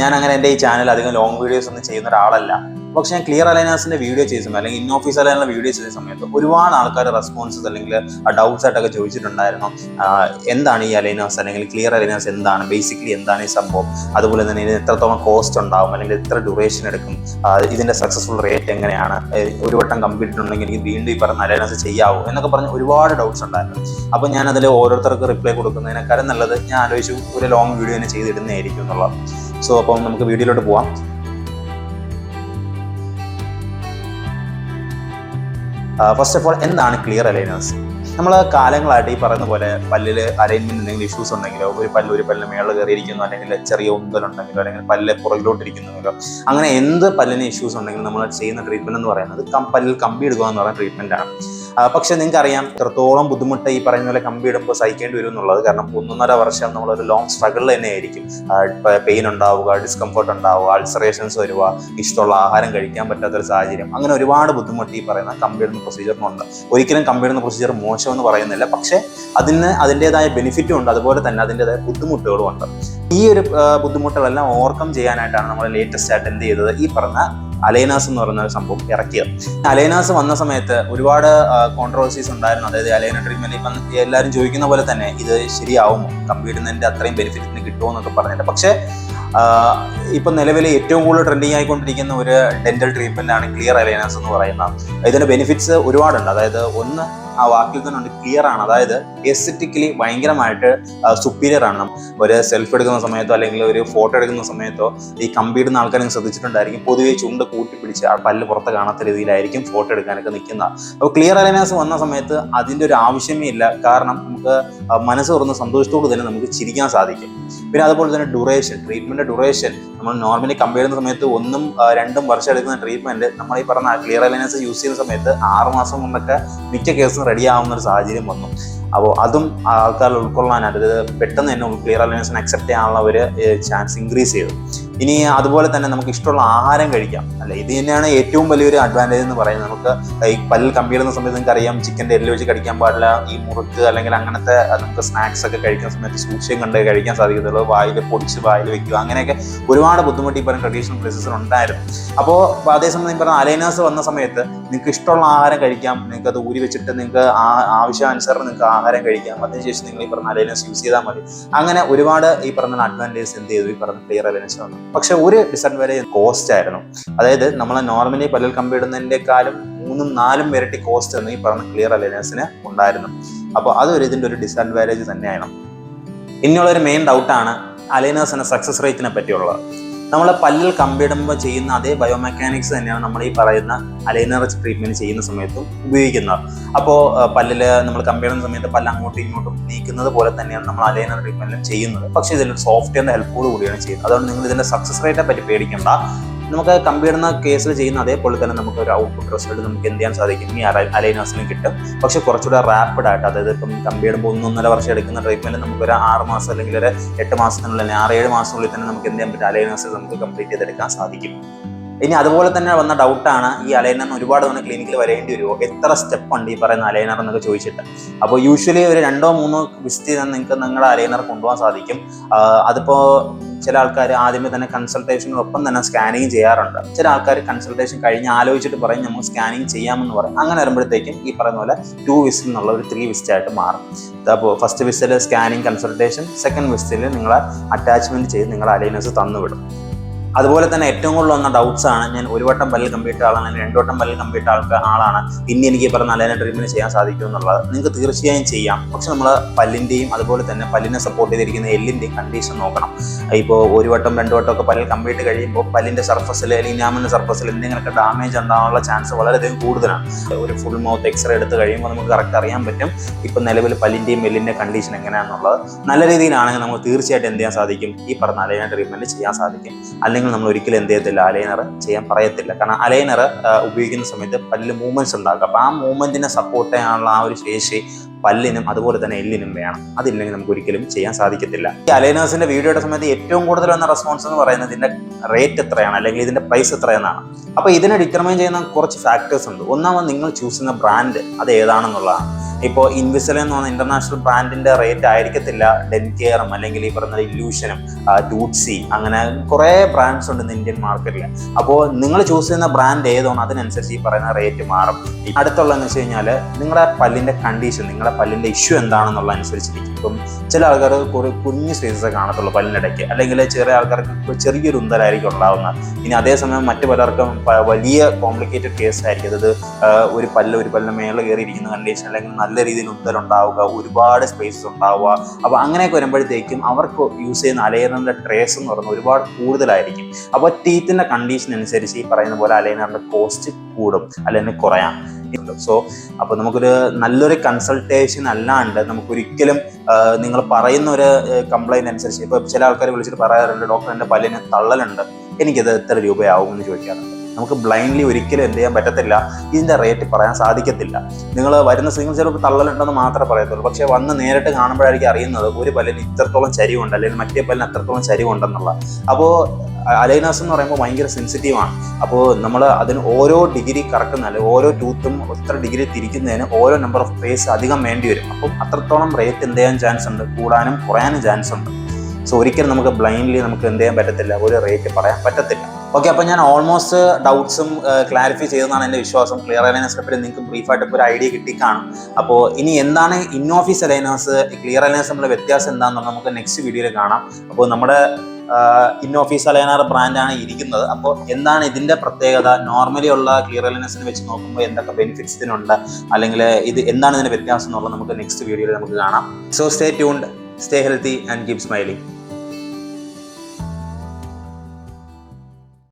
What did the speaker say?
ഞാൻ അങ്ങനെ എൻ്റെ ഈ ചാനൽ അധികം ലോങ് വീഡിയോസ് ഒന്നും ചെയ്യുന്ന ഒരാളല്ല. പക്ഷെ ഞാൻ ക്ലിയർ അലൈനേഴ്സിന്റെ വീഡിയോ ചെയ്ത സമയം അല്ലെങ്കിൽ ഇൻഓഫീസ് അലൈനർ വീഡിയോ ചെയ്ത സമയത്ത് ഒരുപാട് ആൾക്കാർ റെസ്പോൺസസ് അല്ലെങ്കിൽ ഡൗട്ട്സ് ആയിട്ടൊക്കെ ചോദിച്ചിട്ടുണ്ടായിരുന്നു. എന്താണ് ഈ അലൈനേഴ്സ് അല്ലെങ്കിൽ ക്ലിയർ അലൈനേഴ്സ് എന്താണ്, ബേസിക്കലി എന്താണ് ഈ സംഭവം, അതുപോലെ തന്നെ ഇതിന് എത്രത്തോളം കോസ്റ്റ് ഉണ്ടാവും അല്ലെങ്കിൽ എത്ര ഡ്യൂറേഷൻ എടുക്കും, ഇതിന്റെ സക്സസ്ഫുൾ റേറ്റ് എങ്ങനെയാണ്, ഒരു വട്ടം കംപ്ലീറ്റ് ഉണ്ടെങ്കിൽ എനിക്ക് വീണ്ടും ഈ പറഞ്ഞ അലൈനേഴ്സ് ചെയ്യാവോ എന്നൊക്കെ പറഞ്ഞ് ഒരുപാട് ഡൗട്ട്സ് ഉണ്ടായിരുന്നു. അപ്പോൾ ഞാൻ അതിൽ ഓരോരുത്തർക്ക് റിപ്ലൈ കൊടുക്കുന്നതിനേക്കാളും നല്ലത് ഞാൻ ആലോചിച്ചു ഒരു ലോങ് വീഡിയോ തന്നെ ചെയ്തിടുന്നതായിരിക്കും എന്നുള്ളത്. സോ അപ്പം നമുക്ക് വീഡിയോയിലോട്ട് പോവാം. ഫസ്റ്റ് ഓഫ് ഓൾ എന്താണ് ക്ലിയർ അലൈനേഴ്സ്? നമ്മൾ കാലങ്ങളായിട്ട് ഈ പറയുന്ന പോലെ പല്ലിൽ അലൈൻമെന്റ് എന്തെങ്കിലും ഇഷ്യൂസ് ഉണ്ടെങ്കിലോ, ഒരു പല്ലിന് മേളിൽ കയറിയിരിക്കുന്നു, അല്ലെങ്കിൽ ചെറിയ ഉന്തലുണ്ടെങ്കിലോ, അല്ലെങ്കിൽ പല്ല് പുറകിലോട്ടിരിക്കുന്നെങ്കിലോ, അങ്ങനെ എന്ത് പല്ലിന് ഇഷ്യൂസ് ഉണ്ടെങ്കിലും നമ്മൾ ചെയ്യുന്ന ട്രീറ്റ്മെന്റ് എന്ന് പറയുന്നത് പല്ലിൽ കമ്പി ഇടുക എന്ന് പറയുന്ന ട്രീറ്റ്മെന്റ് ആണ്. പക്ഷെ നിങ്ങൾക്ക് അറിയാം എത്രത്തോളം ബുദ്ധിമുട്ട് ഈ പറയുന്ന പോലെ കമ്പി ഇടുമ്പോൾ സഹിക്കേണ്ടി വരും എന്നുള്ളത്. കാരണം 1.5 വർഷം നമ്മളൊരു ലോങ് സ്ട്രഗിൾ തന്നെ ആയിരിക്കും. പെയിൻ ഉണ്ടാവുക, ഡിസ്കംഫർട്ട് ഉണ്ടാവുക, അൾസറേഷൻസ് വരിക, ഇഷ്ടമുള്ള ആഹാരം കഴിക്കാൻ പറ്റാത്തൊരു സാഹചര്യം, അങ്ങനെ ഒരുപാട് ബുദ്ധിമുട്ട് ഈ പറയുന്ന കമ്പി ഇടുന്ന പ്രൊസീജിയറിനുണ്ട്. ഒരിക്കലും കമ്പി ഇടുന്ന പ്രൊസീജിയർ മോശം എന്ന് പറയുന്നില്ല, പക്ഷെ അതിൻ്റെതായ ബെനിഫിറ്റും ഉണ്ട്, അതുപോലെ തന്നെ അതിൻ്റെതായ ബുദ്ധിമുട്ടുകളും ഉണ്ട്. ഈ ഒരു ബുദ്ധിമുട്ടുകളെല്ലാം ഓവർകം ചെയ്യാനായിട്ടാണ് നമ്മൾ ലേറ്റസ്റ്റ് ആയിട്ട് എന്ത് ചെയ്തത്, ഈ പറഞ്ഞ അലൈനേഴ്സ് എന്ന് പറയുന്ന ഒരു സംഭവം ഇറക്കിയത്. അലൈനേഴ്സ് വന്ന സമയത്ത് ഒരുപാട് കോൺട്രവേഴ്സീസ് ഉണ്ടായിരുന്നു. അതായത് അലൈനർ ട്രീറ്റ്മെന്റ് ഇപ്പം എല്ലാവരും ചോദിക്കുന്ന പോലെ തന്നെ ഇത് ശരിയാവുമോ, കമ്പിയിടുന്നതിന്റെ അത്രയും ബെനിഫിറ്റിന് കിട്ടുമോ എന്നൊക്കെ പറഞ്ഞിട്ട്. പക്ഷേ ഇപ്പം നിലവിൽ ഏറ്റവും കൂടുതൽ ട്രെൻഡിങ് ആയിക്കൊണ്ടിരിക്കുന്ന ഒരു ഡെന്റൽ ട്രീറ്റ്മെന്റ് ആണ് ക്ലിയർ അലൈനേഴ്സ് എന്ന് പറയുന്നത്. ഇതിന്റെ ബെനിഫിറ്റ്സ് ഒരുപാടുണ്ട്. അതായത് ഒന്ന്, ആ വാക്കിൽ തന്നെ ഉണ്ട്, ക്ലിയർ ആണ്. അതായത് എസ്തെറ്റിക്കലി ഭയങ്കരമായിട്ട് സുപ്പീരിയർ ആണ്. ഒരു സെൽഫ് എടുക്കുന്ന സമയത്തോ അല്ലെങ്കിൽ ഒരു ഫോട്ടോ എടുക്കുന്ന സമയത്തോ ഈ കമ്പിയിടുന്ന ആൾക്കാരും ശ്രദ്ധിച്ചിട്ടുണ്ടായിരിക്കും, പൊതുവെ ചുണ്ട് കൂട്ടിപ്പിടിച്ച് ആ പല്ല് പുറത്ത് കാണാത്ത രീതിയിലായിരിക്കും ഫോട്ടോ എടുക്കാനൊക്കെ നിൽക്കുന്നത്. അപ്പോൾ ക്ലിയർ അലൈനേഴ്സ് വന്ന സമയത്ത് അതിൻ്റെ ഒരു ആവശ്യമേ ഇല്ല. കാരണം നമുക്ക് മനസ്സ് തുറന്ന് സന്തോഷത്തോട് തന്നെ നമുക്ക് ചിരിക്കാൻ സാധിക്കും. പിന്നെ അതുപോലെ തന്നെ ട്രീറ്റ്മെന്റ് ഡ്യൂറേഷൻ നമ്മൾ നോർമലി കമ്പയർ ചെയ്യുന്ന സമയത്ത് 1-2 വർഷം എടുക്കുന്ന ട്രീറ്റ്മെന്റ് നമ്മൾ ഈ പറഞ്ഞ ക്ലിയർ അലൈനേഴ്സ് യൂസ് ചെയ്യുന്ന സമയത്ത് 6 മാസം കൊണ്ടൊക്കെ മിക്ക കേസും റെഡി ആവുന്ന ഒരു സാഹചര്യം വന്നു. അപ്പോൾ അതും ആൾക്കാർ ഉൾക്കൊള്ളാനായിട്ട്, അതായത് പെട്ടെന്ന് തന്നെ ക്ലിയർ അലൈനേഴ്സിനെ അക്സെപ്റ്റ് ചെയ്യാനുള്ള ഒരു ചാൻസ് ഇൻക്രീസ് ചെയ്തു. ഇനി അതുപോലെ തന്നെ നമുക്ക് ഇഷ്ടമുള്ള ആഹാരം കഴിക്കാം, അല്ലെ? ഇത് തന്നെയാണ് ഏറ്റവും വലിയൊരു അഡ്വാൻറ്റേജ് എന്ന് പറയുന്നത്. നമുക്ക് ഈ പല്ലിൽ കമ്പിയിടുന്ന സമയത്ത് നിങ്ങൾക്ക് അറിയാം, ചിക്കൻ്റെ എല്ല് വെച്ച് കഴിക്കാൻ പാടില്ല, ഈ മുറുക്ക് അല്ലെങ്കിൽ അങ്ങനത്തെ നമുക്ക് സ്നാക്സ് ഒക്കെ കഴിക്കുന്ന സമയത്ത് സൂക്ഷ്യം കണ്ട് കഴിക്കാൻ സാധിക്കത്തുള്ളൂ, വായിൽ പൊടിച്ച് വായിൽ വെക്കുക, അങ്ങനെയൊക്കെ ഒരുപാട് ബുദ്ധിമുട്ട് ഈ പറയുന്ന ട്രഡീഷണൽ പ്ലേസസിൽ ഉണ്ടായിരുന്നു. അപ്പോൾ അതേസമയം ഈ പറഞ്ഞ അലൈനേഴ്സ് വന്ന സമയത്ത് നിങ്ങൾക്ക് ഇഷ്ടമുള്ള ആഹാരം കഴിക്കാം, നിങ്ങൾക്ക് അത് ഊരി വെച്ചിട്ട് നിങ്ങൾക്ക് ആവശ്യാനുസരണം നിങ്ങൾക്ക് ആഹാരം കഴിക്കാം, അതിനുശേഷം നിങ്ങൾ ഈ പറഞ്ഞ അലൈനേഴ്സ് യൂസ് ചെയ്താൽ മതി. അങ്ങനെ ഒരുപാട് ഈ പറഞ്ഞ അഡ്വാൻറ്റേജ് എന്ത് ചെയ്തു, ഈ പറഞ്ഞ ക്ലിയർ അലൈനേഴ്സ് വന്നു. പക്ഷെ ഒരു ഡിസഡ്വാൻറ്റേജ് കോസ്റ്റ് ആയിരുന്നു. അതായത് നമ്മൾ നോർമലി പല്ലിൽ കമ്പിയിടുന്നതിൻ്റെക്കാളും 3-4 ഇരട്ടി കോസ്റ്റ് എന്ന് ഈ പറഞ്ഞ ക്ലിയർ അലൈനേഴ്സിന് ഉണ്ടായിരുന്നു. അപ്പോൾ അതൊരു ഇതിൻ്റെ ഒരു ഡിസഡ്വാൻറ്റേജ് തന്നെയാണ്. ഇനിയുള്ളൊരു മെയിൻ ഡൗട്ടാണ് അലൈനേഴ്സിന്റെ സക്സസ് റേറ്റിനെ പറ്റിയുള്ളത്. നമ്മൾ പല്ലിൽ കമ്പിയിടുമ്പോൾ ചെയ്യുന്ന അതേ ബയോമെക്കാനിക്സ് തന്നെയാണ് നമ്മൾ ഈ പറയുന്ന അലൈനർ ട്രീറ്റ്മെന്റ് ചെയ്യുന്ന സമയത്തും ഉപയോഗിക്കുന്നത്. അപ്പോൾ പല്ലിൽ നമ്മൾ കമ്പിയിടുന്ന സമയത്ത് പല്ല് അങ്ങോട്ടും ഇങ്ങോട്ടും നീക്കുന്നത് പോലെ തന്നെയാണ് നമ്മൾ അലൈനർ ട്രീറ്റ്മെന്റിലും ചെയ്യുന്നത്. പക്ഷേ ഇതിൽ സോഫ്റ്റ്വെയറിന്റെ ഹെൽപ്പോട് കൂടിയാണ് ചെയ്യുന്നത്. അതുകൊണ്ട് നിങ്ങൾ ഇതിന്റെ സക്സസ് റേറ്റിനെ പറ്റി പേടിക്കേണ്ട. നമുക്ക് കമ്പിയിടുന്ന കേസിൽ ചെയ്യുന്ന അതേപോലെ തന്നെ നമുക്ക് ഒരു ഔട്ട്പുട്ട് റിസൾട്ട് നമുക്ക് എന്ത് ചെയ്യാൻ സാധിക്കും, ഈ അലൈനേഴ്സിന് കിട്ടും. പക്ഷെ കുറച്ചുകൂടെ റാപ്പിഡ് ആയിട്ട്, അതായത് ഇപ്പം കമ്പിയിടുമ്പോൾ 1-1.5 വർഷം എടുക്കുന്ന ട്രീറ്റ്മെന്റ് നമുക്ക് ഒരു 6 മാസം അല്ലെങ്കിൽ ഒരു 8 മാസത്തിനുള്ളിൽ, 6-7 മാസത്തിനുള്ളിൽ തന്നെ നമുക്ക് എന്ത് ചെയ്യാൻ പറ്റും, അലൈനേഴ്സ് നമുക്ക് കംപ്ലീറ്റ് ചെയ്തെടുക്കാൻ സാധിക്കും. ഇനി അതുപോലെ തന്നെ വന്ന ഡൗട്ടാണ്, ഈ അലൈനറിന് ഒരുപാട് തവണ ക്ലിനിക്കിൽ വരേണ്ടി വരുമോ, എത്ര സ്റ്റെപ്പ് ഉണ്ട് ഈ പറയുന്ന അലൈനർ എന്നൊക്കെ ചോദിച്ചിട്ട്. അപ്പോൾ യൂഷ്വലി ഒരു 2-3 വിസിറ്റ് ചെയ്താൽ നിങ്ങൾക്ക് നിങ്ങളുടെ അലൈനർ കൊണ്ടുപോകാൻ സാധിക്കും. അതിപ്പോൾ ചില ആൾക്കാർ ആദ്യമേ തന്നെ കൺസൾട്ടേഷനൊപ്പം തന്നെ സ്കാനിങ് ചെയ്യാറുണ്ട്. ചില ആൾക്കാർ കൺസൾട്ടേഷൻ കഴിഞ്ഞ് ആലോചിച്ചിട്ട് പറയും നമുക്ക് സ്കാനിങ് ചെയ്യാമെന്ന് പറയും. അങ്ങനെ വരുമ്പോഴത്തേക്കും ഈ പറയുന്ന പോലെ 2 വിസിറ്റ് എന്നുള്ള ഒരു 3 വിസിറ്റ് ആയിട്ട് മാറും. അപ്പോൾ ഫസ്റ്റ് വിസിറ്റിൽ സ്കാനിങ് കൺസൾട്ടേഷൻ, സെക്കൻഡ് വിസിറ്റിൽ നിങ്ങളെ അറ്റാച്ച്മെന്റ് ചെയ്ത് നിങ്ങളുടെ അലൈനേഴ്സ് തന്നുവിടും. അതുപോലെ തന്നെ ഏറ്റവും കൂടുതൽ വന്ന ഡൗട്ട്സ് ആണ്, ഞാൻ 1 വട്ടം പല്ലിൽ കമ്പിയിട്ട ആളാണ്, 2 വട്ടം പല്ലിൽ കമ്പിയിട്ട ആളാണ്, ഇനി എനിക്ക് പറഞ്ഞ അലൈനർ ട്രീറ്റ്മെന്റ് ചെയ്യാൻ സാധിക്കും എന്നുള്ളത്. നിങ്ങൾക്ക് തീർച്ചയായും ചെയ്യാം. പക്ഷെ നമ്മൾ പല്ലിന്റെയും അതുപോലെ തന്നെ പല്ലിനെ സപ്പോർട്ട് ചെയ്തിരിക്കുന്ന എല്ലിന്റെയും കണ്ടീഷൻ നോക്കണം. ഇപ്പോൾ 1 വട്ടം 2 വട്ടം ഒക്കെ പല്ലിൽ കമ്പിയിട്ട് കഴിയുമ്പോൾ പല്ലിന്റെ സർഫസിൽ അല്ലെങ്കിൽ ഇനാമലിന്റെ സർഫസിൽ എന്തെങ്കിലുമൊക്കെ ഡാമേജ് ഉണ്ടാകാനുള്ള ചാൻസ് വളരെയധികം കൂടുതലാണ്. ഒരു ഫുൾ മൗത്ത് എക്സ്റേ എടുത്ത് കഴിയുമ്പോൾ നമുക്ക് കറക്റ്റ് അറിയാൻ പറ്റും ഇപ്പം നിലവിൽ പല്ലിന്റെയും എല്ലിന്റെ കണ്ടീഷൻ എങ്ങനെയാണെന്നുള്ളത്. നല്ല രീതിയിലാണെങ്കിൽ നമുക്ക് തീർച്ചയായിട്ടും എന്ത് ചെയ്യാൻ സാധിക്കും, ഈ പറഞ്ഞ അലൈനർ ട്രീറ്റ്മെന്റ് ചെയ്യാൻ സാധിക്കും. അല്ലെങ്കിൽ നമ്മൾ ഒരിക്കലും എന്ത് ചെയ്യത്തില്ല, അലൈനർ ചെയ്യാൻ പറയത്തില്ല. കാരണം അലൈനർ ഉപയോഗിക്കുന്ന സമയത്ത് പല്ല് മൂവ്മെന്റ്സ് ഉണ്ടാകും. അപ്പോൾ ആ മൂവ്മെന്റിനെ സപ്പോർട്ട് ചെയ്യാനുള്ള ആ ഒരു ശേഷി പല്ലിനും അതുപോലെ തന്നെ എല്ലിനും വേണം. അതില്ലെങ്കിൽ നമുക്ക് ഒരിക്കലും ചെയ്യാൻ സാധിക്കത്തില്ല. ഈ അലൈനേഴ്സിന്റെ വീഡിയോയുടെ സമയത്ത് ഏറ്റവും കൂടുതൽ വന്ന റെസ്പോൺസ് എന്ന് പറയുന്നത് ഇതിന്റെ റേറ്റ് എത്രയാണ് അല്ലെങ്കിൽ ഇതിന്റെ പ്രൈസ് എത്രയെന്നാണ്. അപ്പോൾ ഇതിനെ ഡിറ്റർമൈൻ ചെയ്യുന്ന കുറച്ച് ഫാക്ടേഴ്സ് ഉണ്ട്. ഒന്നാമത് നിങ്ങൾ ചൂസ് ചെയ്യുന്ന ബ്രാൻഡ് അത് ഏതാണെന്നുള്ളതാണ്. ഇപ്പോൾ ഇൻവിസൈലൈൻ എന്ന് പറഞ്ഞ ഇന്റർനാഷണൽ ബ്രാൻഡിന്റെ റേറ്റ് ആയിരിക്കത്തില്ല ഡെൻകെയറും അല്ലെങ്കിൽ ഈ പറഞ്ഞ ഇല്യൂഷനും ടൂട്ട്സി, അങ്ങനെ കുറേ ബ്രാൻഡ്സ് ഉണ്ട് ഇന്ത്യൻ മാർക്കറ്റിൽ. അപ്പോൾ നിങ്ങൾ ചൂസ് ചെയ്യുന്ന ബ്രാൻഡ് ഏതാണോ അതിനനുസരിച്ച് ഈ പറയുന്ന റേറ്റ് മാറും. അടുത്തുള്ളതെന്ന് വെച്ച് കഴിഞ്ഞാൽ നിങ്ങളുടെ പല്ലിന്റെ കണ്ടീഷൻ, നിങ്ങളുടെ പല്ലിന്റെ ഇഷ്യൂ എന്താണെന്നുള്ള അനുസരിച്ചിരിക്കും. ഇപ്പം ചില ആൾക്കാർ കുറേ കുഞ്ഞു സ്പേസസ് കാണത്തുള്ളൂ പല്ലിനിടയ്ക്ക്, അല്ലെങ്കിൽ ചെറിയ ആൾക്കാർക്ക് ചെറിയൊരു ഉന്തലായിരിക്കും ഉണ്ടാവുന്നത്. ഇനി അതേസമയം മറ്റു പലർക്കും വലിയ കോംപ്ലിക്കേറ്റഡ് കേസ് ആയിരിക്കും. അതായത് ഒരു പല്ലിന് മേളിൽ കയറിയിരിക്കുന്ന കണ്ടീഷൻ, അല്ലെങ്കിൽ നല്ല രീതിയിൽ ഉന്തലുണ്ടാവുക, ഒരുപാട് സ്പേസസ് ഉണ്ടാവുക. അപ്പോൾ അങ്ങനെയൊക്കെ വരുമ്പോഴത്തേക്കും അവർക്ക് യൂസ് ചെയ്യുന്ന അലൈനറിന്റെ ട്രേസ് എന്ന് പറയുന്നത് ഒരുപാട് കൂടുതലായിരിക്കും. അപ്പോൾ ടീത്തിന്റെ കണ്ടീഷൻ അനുസരിച്ച് ഈ പറയുന്ന പോലെ അലൈനറിന്റെ കോസ്റ്റ് കൂടും അല്ലെങ്കിൽ കുറയാം. സോ അപ്പോൾ നമുക്കൊരു നല്ലൊരു കൺസൾട്ടേഷൻ അല്ലാണ്ട് നമുക്കൊരിക്കലും നിങ്ങൾ പറയുന്ന ഒരു കംപ്ലൈന്റ് അനുസരിച്ച്, ഇപ്പോൾ ചില ആൾക്കാർ വിളിച്ചിട്ട് പറയാറുണ്ട്, ഡോക്ടർ എൻ്റെ പല്ലിന് തള്ളലുണ്ട്, എനിക്കത് എത്ര രൂപയാവും എന്ന് ചോദിക്കാറുണ്ട്. നമുക്ക് ബ്ലൈൻഡ്ലി ഒരിക്കലും എന്ത് ചെയ്യാൻ പറ്റത്തില്ല, ഇതിന്റെ റേറ്റ് പറയാൻ സാധിക്കത്തില്ല. നിങ്ങൾ വരുന്ന സിംഗിൾ ചിലപ്പോൾ തള്ളലുണ്ടെന്ന് മാത്രമേ പറയത്തുള്ളൂ. പക്ഷെ വന്ന് നേരിട്ട് കാണുമ്പോഴായിരിക്കും അറിയുന്നത് ഒരു പല്ലിന് ഇത്രത്തോളം ചരിവുണ്ട് അല്ലെങ്കിൽ മറ്റേ പല്ലിന് അത്രത്തോളം ചരിവുണ്ടെന്നുള്ള. അപ്പോൾ അലൈനേഴ്സ് എന്ന് പറയുമ്പോൾ ഭയങ്കര സെൻസിറ്റീവാണ്. അപ്പോൾ നമ്മൾ അതിന് ഓരോ ഡിഗ്രി കറക്കുന്ന ഓരോ ടൂത്തും എത്ര ഡിഗ്രി തിരിക്കുന്നതിന് ഓരോ നമ്പർ ഓഫ് പേസ് അധികം വേണ്ടി വരും. അപ്പം അത്രത്തോളം റേറ്റ് എന്ത് ചെയ്യാൻ ചാൻസ് ഉണ്ട്, കൂടാനും കുറയാനും ചാൻസ് ഉണ്ട്. സോ ഒരിക്കലും നമുക്ക് ബ്ലൈൻഡ്ലി നമുക്ക് എന്ത് ചെയ്യാൻ പറ്റത്തില്ല, ഒരു റേറ്റ് പറയാൻ പറ്റത്തില്ല. ഓക്കെ, അപ്പോൾ ഞാൻ ഓൾമോസ്റ്റ് ഡൗട്ട്സും ക്ലാരിഫൈ ചെയ്തെന്നാണ് എൻ്റെ വിശ്വാസം. ക്ലിയർ അലൈനേഴ്സിനെ പറ്റി നിങ്ങൾക്ക് ബ്രീഫായിട്ട് ഇപ്പോൾ ഒരു ഐഡിയ കിട്ടിക്കാണും. അപ്പോൾ ഇനി എന്താണ് in office aligners, clear aligners തമ്മിലുള്ള വ്യത്യാസം എന്താണെന്ന് നമുക്ക് നെക്സ്റ്റ് വീഡിയോയിൽ കാണാം. അപ്പോൾ നമ്മുടെ ഇൻ ഓഫീസ് അലൈനർ ബ്രാൻഡാണ് ഇരിക്കുന്നത്. അപ്പോൾ എന്താണ് ഇതിൻ്റെ പ്രത്യേകത, നോർമലി ഉള്ള ക്ലിയർ അലൈനേഴ്സിനെ വെച്ച് നോക്കുമ്പോൾ എന്തൊക്കെ ബെനിഫിറ്റ്സ് ഇതിനുണ്ട്, അല്ലെങ്കിൽ ഇത് എന്താണ് ഇതിൻ്റെ വ്യത്യാസം എന്നുള്ളത് നമുക്ക് നെക്സ്റ്റ് വീഡിയോയിൽ നമുക്ക് കാണാം. So stay tuned, stay healthy and keep smiling.